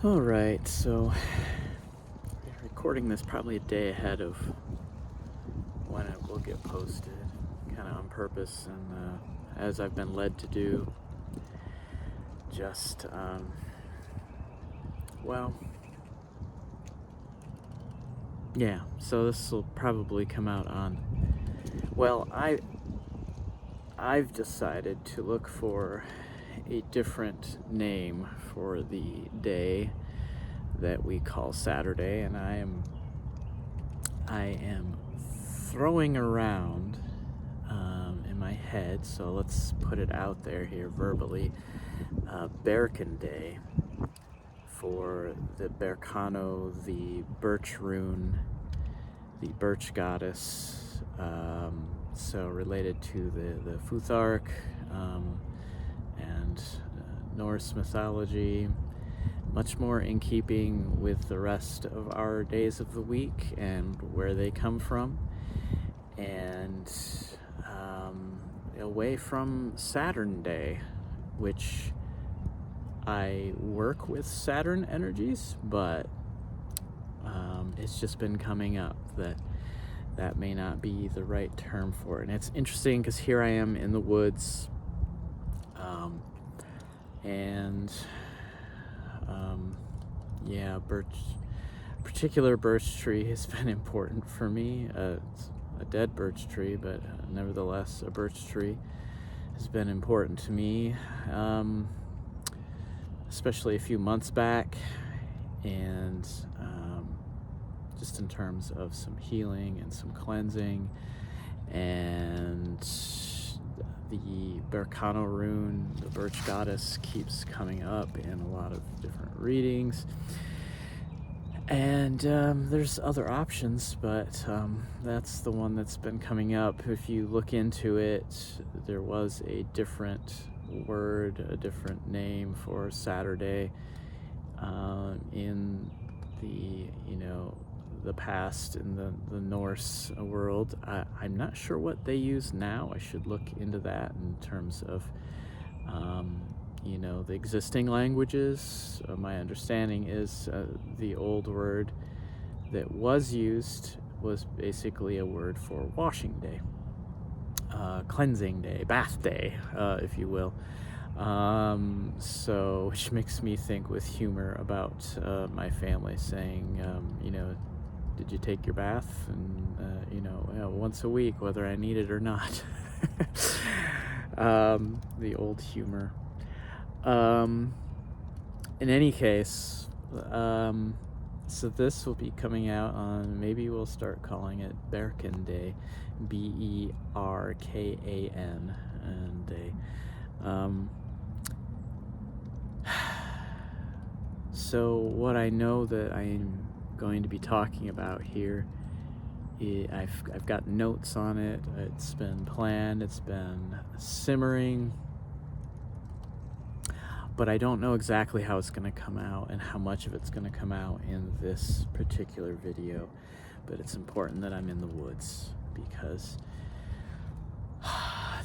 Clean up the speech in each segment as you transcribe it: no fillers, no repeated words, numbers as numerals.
All right, so I'm recording this probably a day ahead of when it will get posted, kind of on purpose, and as I've been led to do. Just well, yeah. So this will probably come out on. Well, I've decided to look for a different name for the day that we call Saturday, and I am throwing around in my head, so let's put it out there here verbally, Berkan Day for the Berkano, the birch rune, the birch goddess, so related to the Futhark and Norse mythology, much more in keeping with the rest of our days of the week and where they come from, and away from Saturn Day, which I work with Saturn energies, but it's just been coming up that may not be the right term for it. And it's interesting because here I am in the woods, and yeah, particular birch tree has been important for me. It's a dead birch tree, but nevertheless, a birch tree has been important to me, especially a few months back, and just in terms of some healing and some cleansing. And the Berkano rune, the birch goddess, keeps coming up in a lot of different readings. And there's other options, but that's the one that's been coming up. If you look into it, there was a different word, a different name for Saturday in the past, in the Norse world. I'm not sure what they use now. I should look into that in terms of the existing languages. My understanding is the old word that was used was basically a word for washing day, cleansing day, bath day, if you will. So, which makes me think with humor about my family saying, did you take your bath? And, once a week, whether I need it or not. The old humor. In any case, so this will be coming out on, maybe we'll start calling it Berkan Day, Berkan Day. So what I know that I'm going to be talking about here, I've got notes on it. It's been planned, it's been simmering, but I don't know exactly how it's going to come out and how much of it's going to come out in this particular video. But it's important that I'm in the woods, because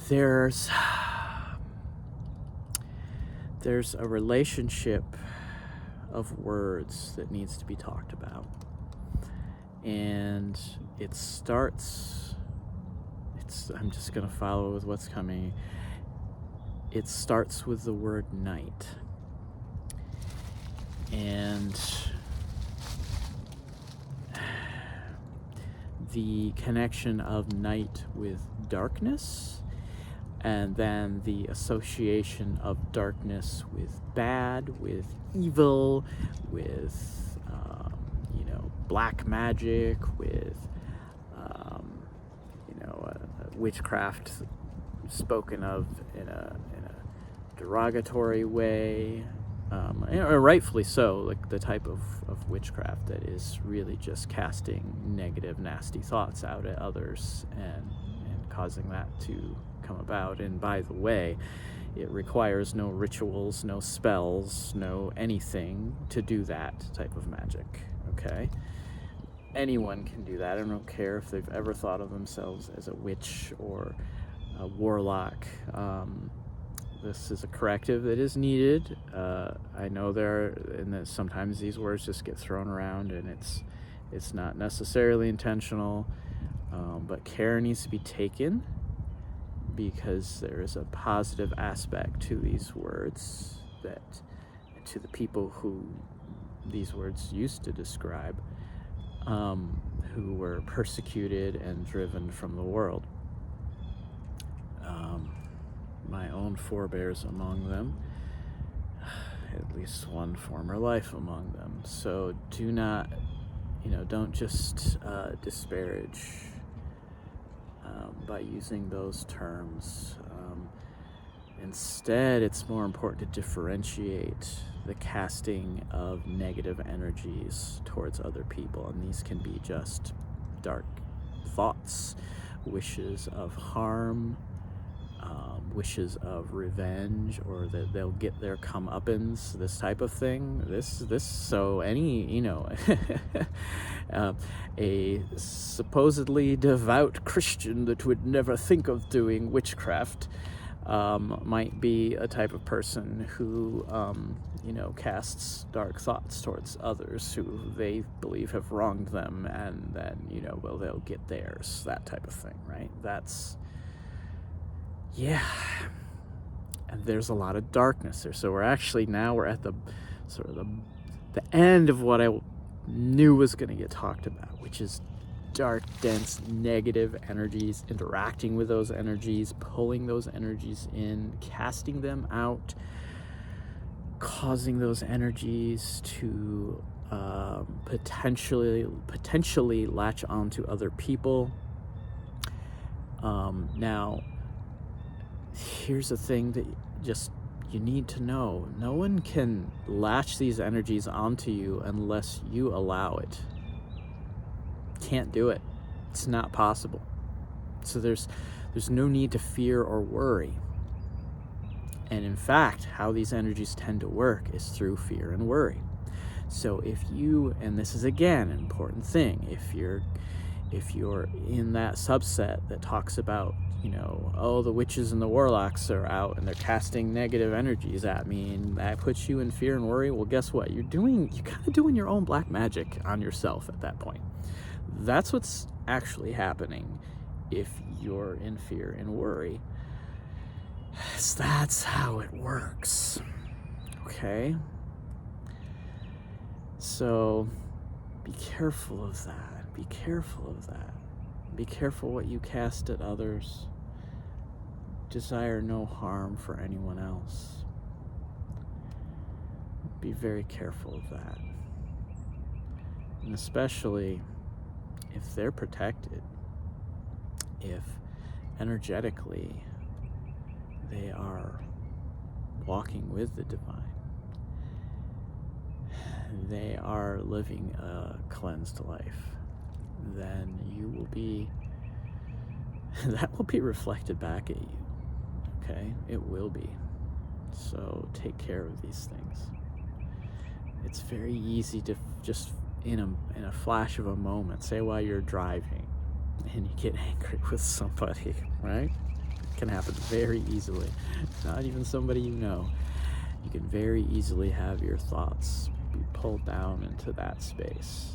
there's a relationship of words that needs to be talked about. And it starts, I'm just going to follow with what's coming. It starts with the word night. And the connection of night with darkness, and then the association of darkness with bad, with evil, with black magic, with witchcraft spoken of in a derogatory way, rightfully so, like the type of witchcraft that is really just casting negative, nasty thoughts out at others and causing that to come about. And by the way, it requires no rituals, no spells, no anything to do that type of magic, okay? Anyone can do that. I don't care if they've ever thought of themselves as a witch or a warlock. this is a corrective that is needed. I know and that sometimes these words just get thrown around, and it's not necessarily intentional, but care needs to be taken, because there is a positive aspect to these words, that to the people who these words used to describe, who were persecuted and driven from the world. My own forebears among them, at least one former life among them. So do not, don't just disparage by using those terms. Instead, it's more important to differentiate the casting of negative energies towards other people, and these can be just dark thoughts, wishes of harm, wishes of revenge, or that they'll get their comeuppance, this type of thing. So any, a supposedly devout Christian that would never think of doing witchcraft might be a type of person who, casts dark thoughts towards others who they believe have wronged them, and then, they'll get theirs, that type of thing, right? And there's a lot of darkness there. So we're at the sort of the end of what I knew was going to get talked about, which is dark, dense, negative energies, interacting with those energies, pulling those energies in, casting them out, causing those energies to potentially latch onto other people. Now, here's the thing that you need to know. No one can latch these energies onto you unless you allow it. Can't do it. It's not possible. So there's no need to fear or worry. And in fact, how these energies tend to work is through fear and worry. So and this is again an important thing, if you're in that subset that talks about, the witches and the warlocks are out and they're casting negative energies at me, and that puts you in fear and worry, well, guess what? You're kind of doing your own black magic on yourself at that point. That's what's actually happening if you're in fear and worry. So that's how it works. Okay? So be careful of that. Be careful of that. Be careful what you cast at others. Desire no harm for anyone else. Be very careful of that. And especially if they're protected, if energetically they are walking with the divine, they are living a cleansed life, then that will be reflected back at you. Okay? It will be. So take care of these things. It's very easy to just in a flash of a moment, say while you're driving and you get angry with somebody, right? It can happen very easily. Not even somebody you know. You can very easily have your thoughts be pulled down into that space.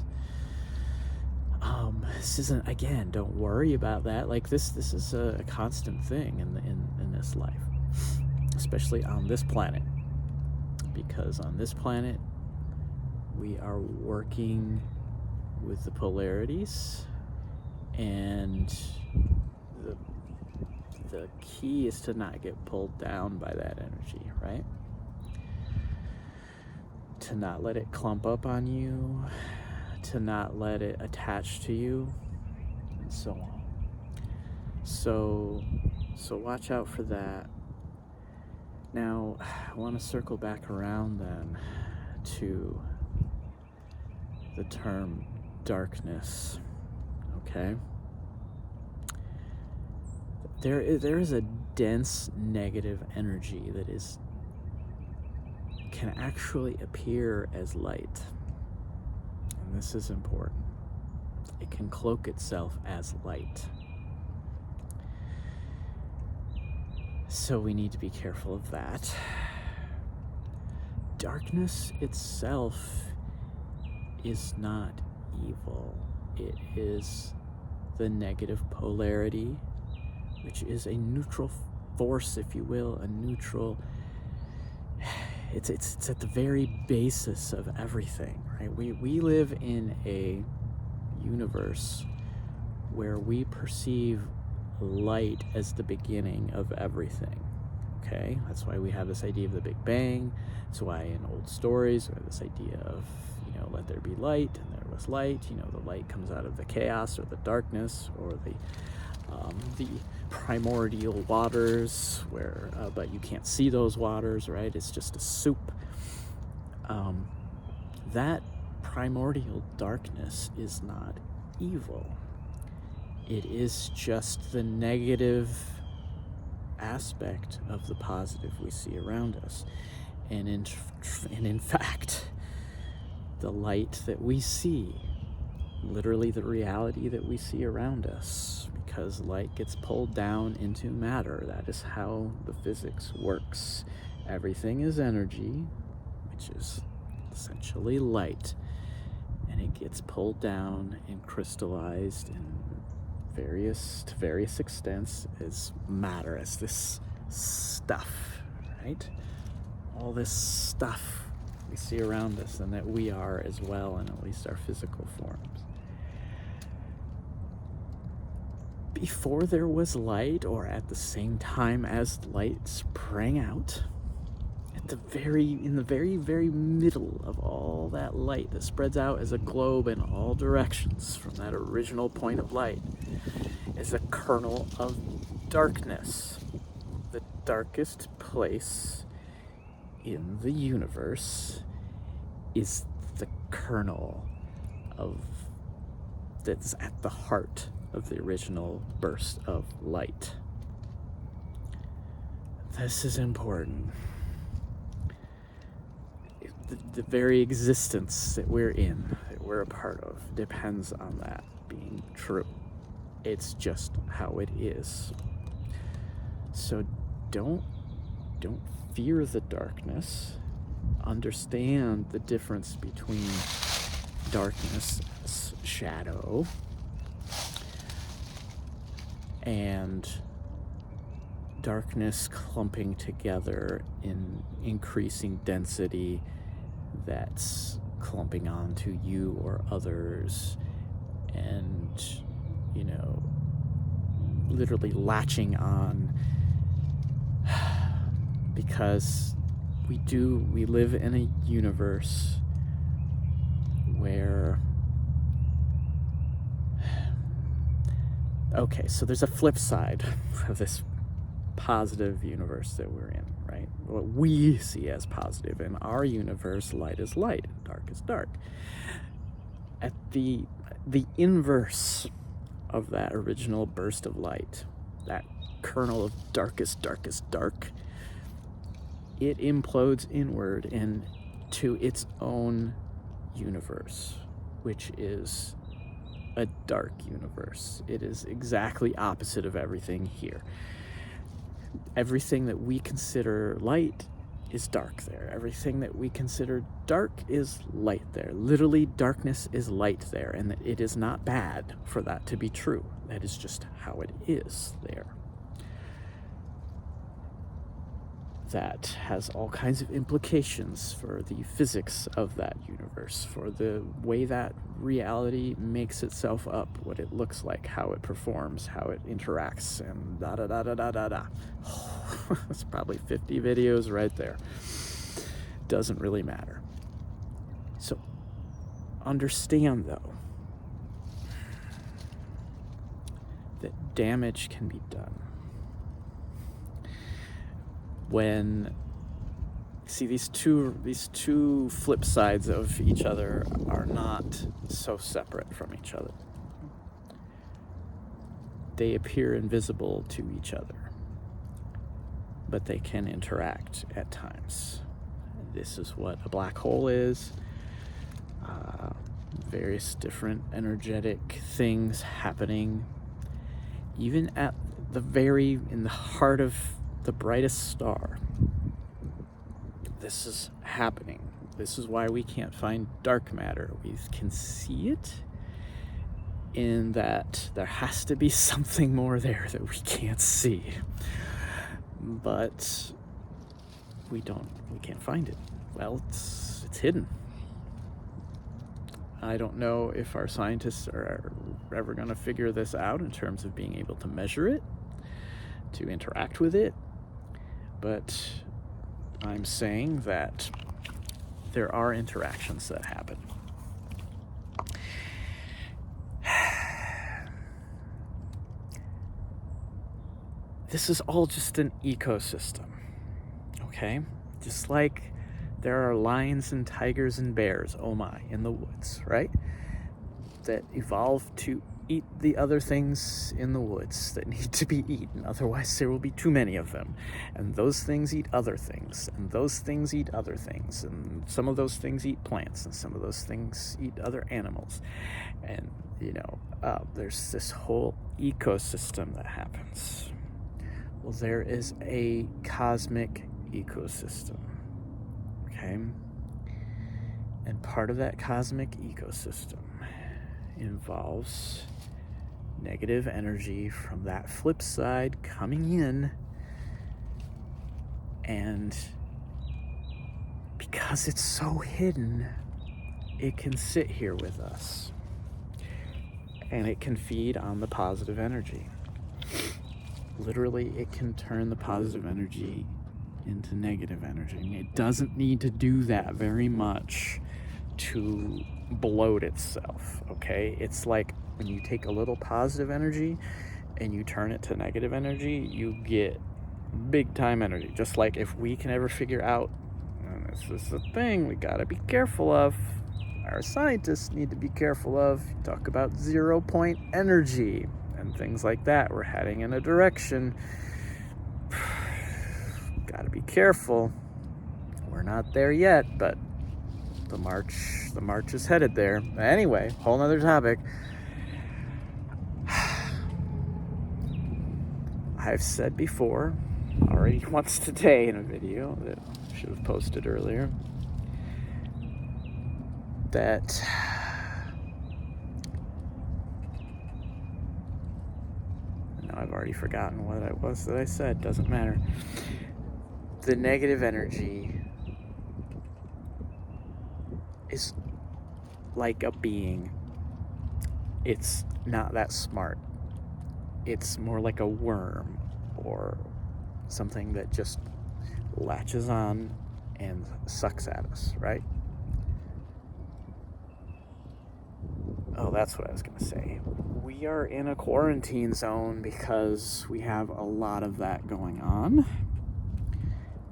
This isn't, again, don't worry about that. Like this is a constant thing in this life, especially on this planet, because on this planet we are working with the polarities, and the key is to not get pulled down by that energy, right? To not let it clump up on you, to not let it attach to you, and so on. So watch out for that. Now, I want to circle back around then to the term darkness, okay? There is a dense negative energy that can actually appear as light. And this is important. It can cloak itself as light. So we need to be careful of that. Darkness itself is not evil. It is the negative polarity, which is a neutral force, if you will, a neutral. It's at the very basis of everything, right? We live in a universe where we perceive light as the beginning of everything. Okay, that's why we have this idea of the Big Bang. That's why in old stories we have this idea of, let there be light, and there was light. The light comes out of the chaos or the darkness or the primordial waters, but you can't see those waters, right? It's just a soup. That primordial darkness is not evil. It is just the negative aspect of the positive we see around us. And in fact, the light that we see, literally the reality that we see around us, because light gets pulled down into matter. That is how the physics works. Everything is energy, which is essentially light, and it gets pulled down and crystallized in various extents as matter, as this stuff, right? All this stuff we see around us, and that we are as well, in at least our physical forms. Before there was light, or at the same time as light sprang out, in the very middle of all that light that spreads out as a globe in all directions from that original point of light, is a kernel of darkness. The darkest place in the universe is the kernel that's at the heart of the original burst of light. This is important. The very existence that we're in, that we're a part of, depends on that being true. It's just how it is. So don't fear the darkness. Understand the difference between darkness, shadow, and darkness clumping together in increasing density that's clumping onto you or others, and literally latching on, because we live in a universe where, okay, so there's a flip side of this positive universe that we're in, right? What we see as positive. In our universe, light is light and dark is dark. At the inverse of that original burst of light, that kernel of darkest dark, it implodes inward into its own universe, which is a dark universe. It is exactly opposite of everything here. Everything that we consider light is dark there. Everything that we consider dark is light there. Literally, darkness is light there, and it is not bad for that to be true. That is just how it is there. That has all kinds of implications for the physics of that universe, for the way that reality makes itself up, what it looks like, how it performs, how it interacts, and da-da-da-da-da-da-da. It's probably 50 videos right there. Doesn't really matter. So, understand, though, that damage can be done. When these two flip sides of each other are not so separate from each other. They appear invisible to each other, but they can interact at times. This is what a black hole is. Various different energetic things happening, even in the heart of the brightest star. This is happening. This is why we can't find dark matter. We can see it, in that there has to be something more there that we can't see. But we can't find it. Well, it's hidden. I don't know if our scientists are ever going to figure this out in terms of being able to measure it, to interact with it, but I'm saying that there are interactions that happen. This is all just an ecosystem, okay? Just like there are lions and tigers and bears, oh my, in the woods, right? That evolved to eat the other things in the woods that need to be eaten. Otherwise, there will be too many of them. And those things eat other things. And those things eat other things. And some of those things eat plants. And some of those things eat other animals. And, there's this whole ecosystem that happens. Well, there is a cosmic ecosystem. Okay? And part of that cosmic ecosystem involves negative energy from that flip side coming in, and because it's so hidden, it can sit here with us and it can feed on the positive energy. Literally, it can turn the positive energy into negative energy. And it doesn't need to do that very much to bloat itself, okay? It's like when you take a little positive energy and you turn it to negative energy, you get big time energy. Just like if we can ever figure out, and this is the thing we gotta be careful of, our scientists need to be careful of, talk about 0 point energy and things like that. We're heading in a direction. Gotta be careful. We're not there yet, but the march is headed there. Anyway, whole nother topic. I've said before, already once today in a video that I should have posted earlier, that now I've already forgotten what it was that I said. Doesn't matter. The negative energy is like a being. It's not that smart. It's more like a worm or something that just latches on and sucks at us, right? Oh, that's what I was going to say. We are in a quarantine zone because we have a lot of that going on.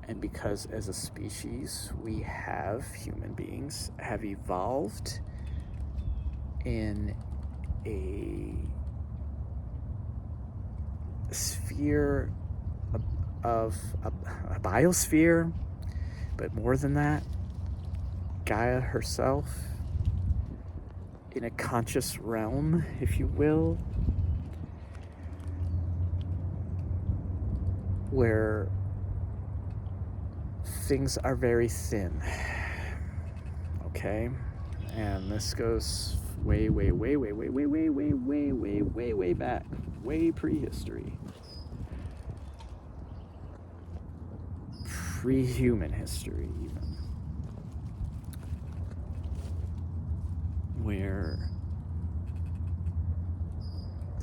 And because as a species, human beings have evolved in a sphere of a biosphere, but more than that, Gaia herself, in a conscious realm, if you will, where things are very thin, okay? And this goes way back, way prehistory. Pre-human history, even. Where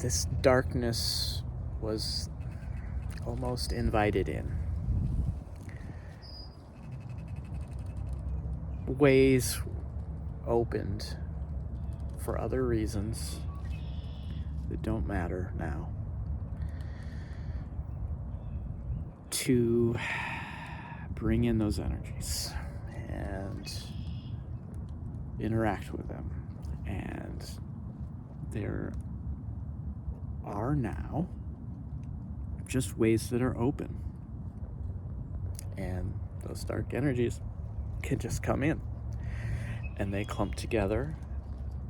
this darkness was almost invited in. Ways opened for other reasons that don't matter now to bring in those energies and interact with them. And there are now just ways that are open, and those dark energies can just come in, and they clump together,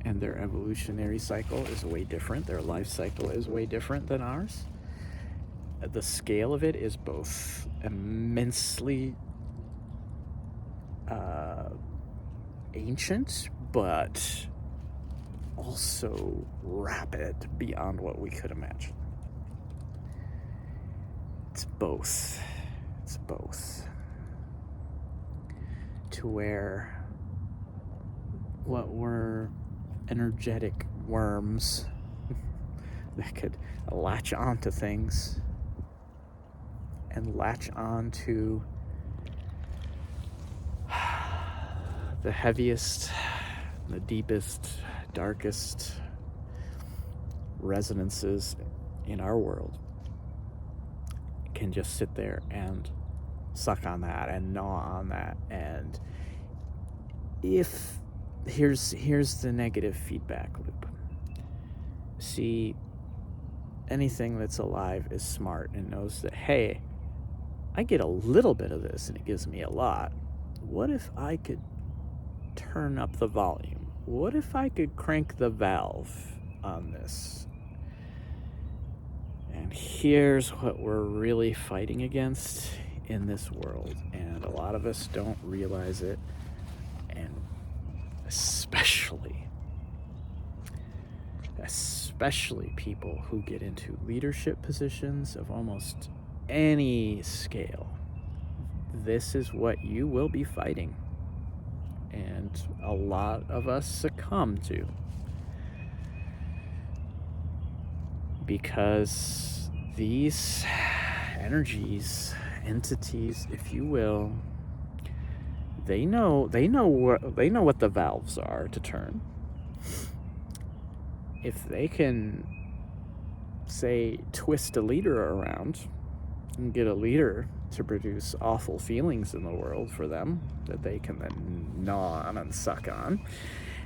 and their evolutionary cycle is way different, their life cycle is way different than ours, the scale of it is both immensely ancient, but also rapid beyond what we could imagine. It's both. To where what were energetic worms that could latch onto things and latch onto the heaviest, the deepest, darkest resonances in our world, can just sit there and suck on that and gnaw on that. And if here's the negative feedback loop. See, anything that's alive is smart and knows that, hey, I get a little bit of this and it gives me a lot. What if I could turn up the volume? What if I could crank the valve on this? And here's what we're really fighting against in this world, and a lot of us don't realize it, and especially people who get into leadership positions of almost any scale. This is what you will be fighting, and a lot of us succumb to, because these energies, entities, if you will, they know what the valves are to turn. If they can, say, twist a leader around and get a leader to produce awful feelings in the world for them that they can then gnaw on and suck on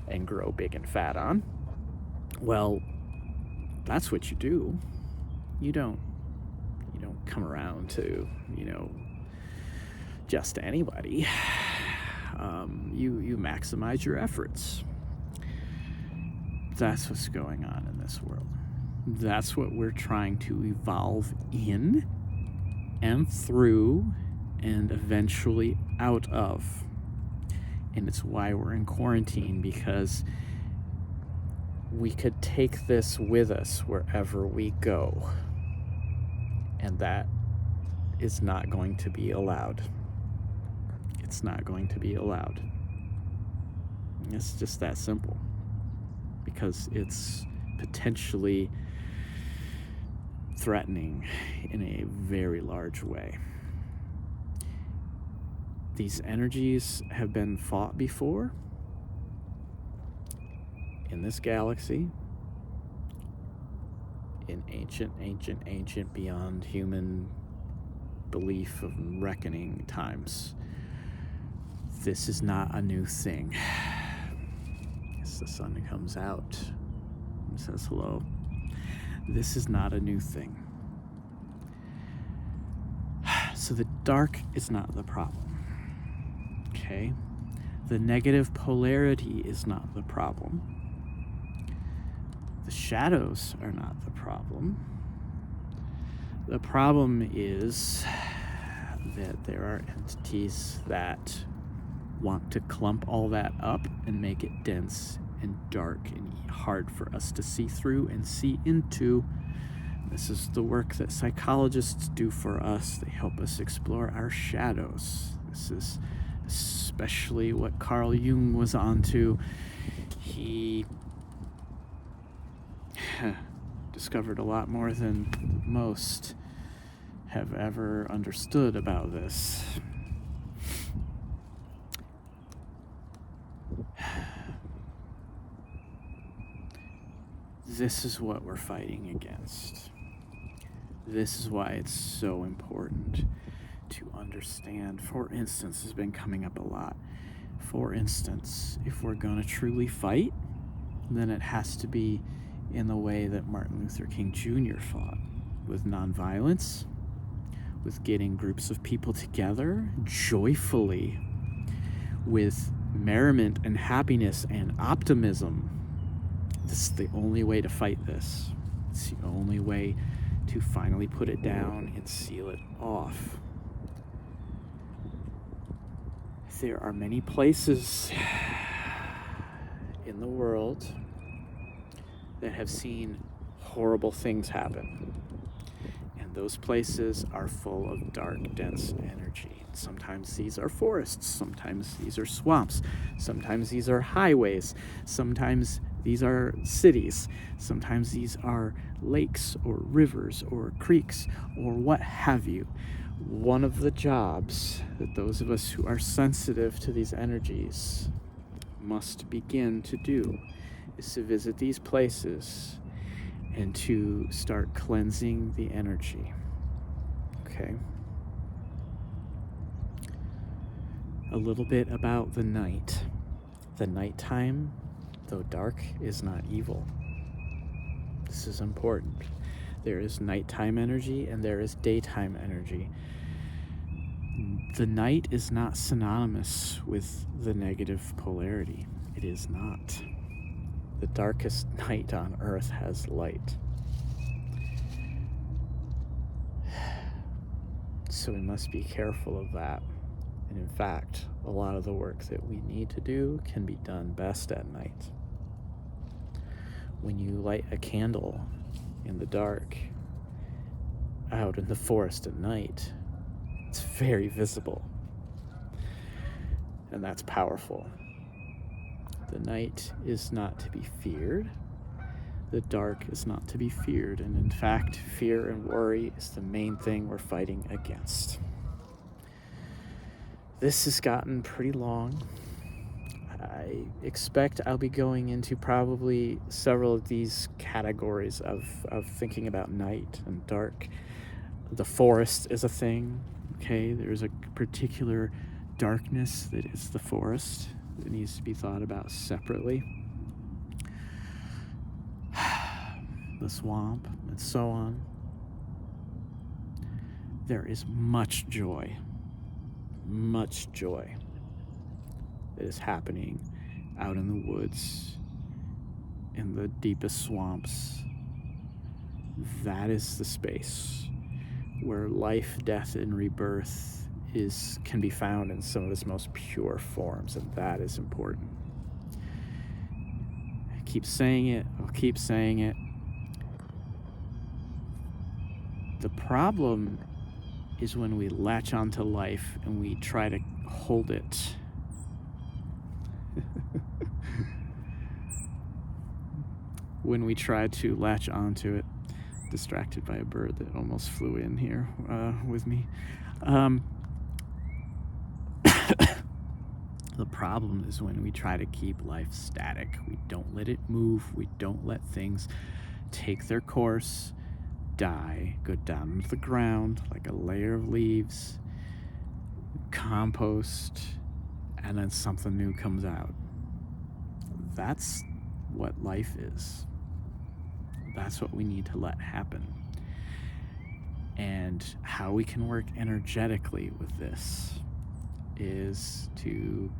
and grow big and fat on, well, that's what you do. You don't come around to, just anybody. You maximize your efforts. That's what's going on in this world. That's what we're trying to evolve in and through and eventually out of. And it's why we're in quarantine, because we could take this with us wherever we go. And that is not going to be allowed. It's not going to be allowed. It's just that simple. Because it's potentially threatening in a very large way. These energies have been fought before in this galaxy, in ancient beyond human belief of reckoning times. This is not a new thing. As the sun comes out and says hello, this is not a new thing. So the dark is not the problem. Okay? The negative polarity is not the problem. The shadows are not the problem. The problem is that there are entities that want to clump all that up and make it dense and dark and hard for us to see through and see into. This is the work that psychologists do for us. They help us explore our shadows. This is especially what Carl Jung was onto. He discovered a lot more than most have ever understood about this. This is what we're fighting against. This is why it's so important to understand. For instance, has been coming up a lot. For instance, if we're going to truly fight, then it has to be in the way that Martin Luther King Jr. fought, with nonviolence, with getting groups of people together joyfully, with merriment and happiness and optimism. This is the only way to fight this. It's the only way to finally put it down and seal it off. There are many places in the world that have seen horrible things happen. And those places are full of dark, dense energy. Sometimes these are forests, sometimes these are swamps, sometimes these are highways, sometimes these are cities, sometimes these are lakes or rivers or creeks or what have you. One of the jobs that those of us who are sensitive to these energies must begin to do is to visit these places and to start cleansing the energy. Okay? A little bit about the night. The nighttime, though dark, is not evil. This is important. There is nighttime energy and there is daytime energy. The night is not synonymous with the negative polarity. It is not. The darkest night on Earth has light. So we must be careful of that. And in fact, a lot of the work that we need to do can be done best at night. When you light a candle in the dark, out in the forest at night, it's very visible. And that's powerful. The night is not to be feared. The dark is not to be feared. And in fact, fear and worry is the main thing we're fighting against. This has gotten pretty long. I expect I'll be going into probably several of these categories of thinking about night and dark. The forest is a thing, okay? There's a particular darkness that is the forest that needs to be thought about separately. The swamp, and so on. There is much joy that is happening out in the woods, in the deepest swamps. That is the space where life, death, and rebirth can be found in some of its most pure forms, and that is important. I keep saying it, I'll keep saying it. The problem is when we latch onto life and we try to hold it. When we try to latch onto it, distracted by a bird that almost flew in here with me. The problem is when we try to keep life static. We don't let it move. We don't let things take their course, die, go down into the ground like a layer of leaves, compost, and then something new comes out. That's what life is. That's what we need to let happen. And how we can work energetically with this is to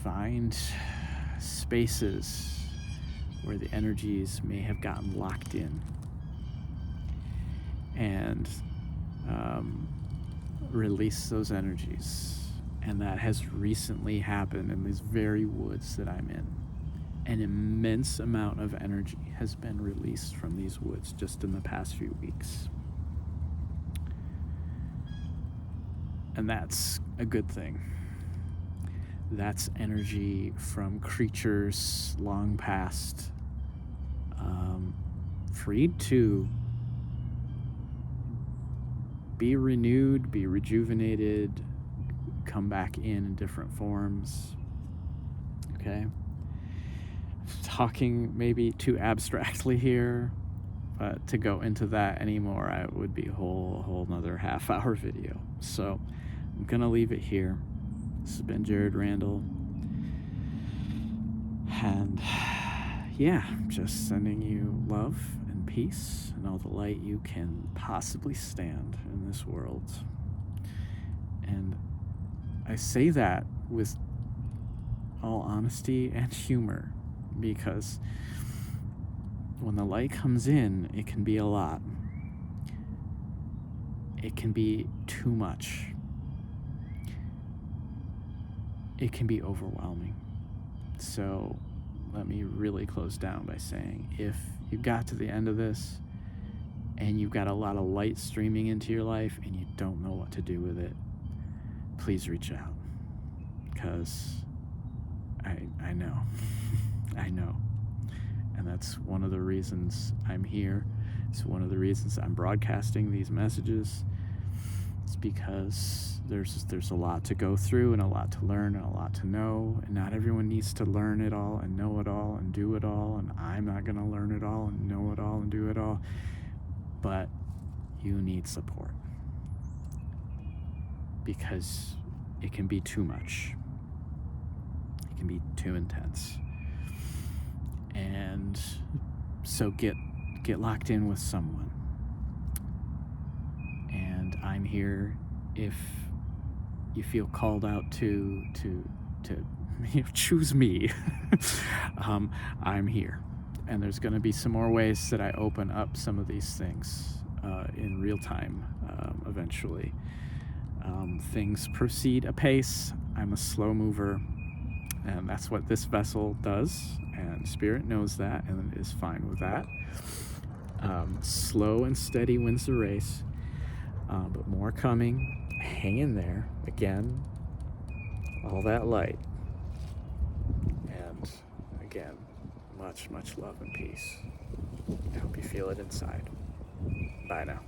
find spaces where the energies may have gotten locked in and release those energies. And that has recently happened in these very woods that I'm in. An immense amount of energy has been released from these woods just in the past few weeks. And that's a good thing. That's energy from creatures long past, freed to be renewed, be rejuvenated, come back in different forms. Okay? Talking maybe too abstractly here, but to go into that anymore, it would be a whole nother half-hour video. So I'm gonna leave it here. This has been Jared Randall, and yeah, just sending you love and peace and all the light you can possibly stand in this world. And I say that with all honesty and humor, because when the light comes in, it can be a lot. it can be too much. It can be overwhelming. So let me really close down by saying, if you got to the end of this and you've got a lot of light streaming into your life and you don't know what to do with it, please reach out, because I know. I know. And that's one of the reasons I'm here. It's one of the reasons I'm broadcasting these messages. It's because there's a lot to go through and a lot to learn and a lot to know, and not everyone needs to learn it all and know it all and do it all, and I'm not going to learn it all and know it all and do it all, but you need support, because it can be too much. It can be too intense. And so get locked in with someone. And I'm here if you feel called out to choose me. I'm here. And there's going to be some more ways that I open up some of these things in real time eventually. Things proceed apace. I'm a slow mover, and that's what this vessel does, and Spirit knows that and is fine with that. Slow and steady wins the race, but more coming. Hang in there. Again, all that light, and again, much love and peace. I hope you feel it inside. Bye now.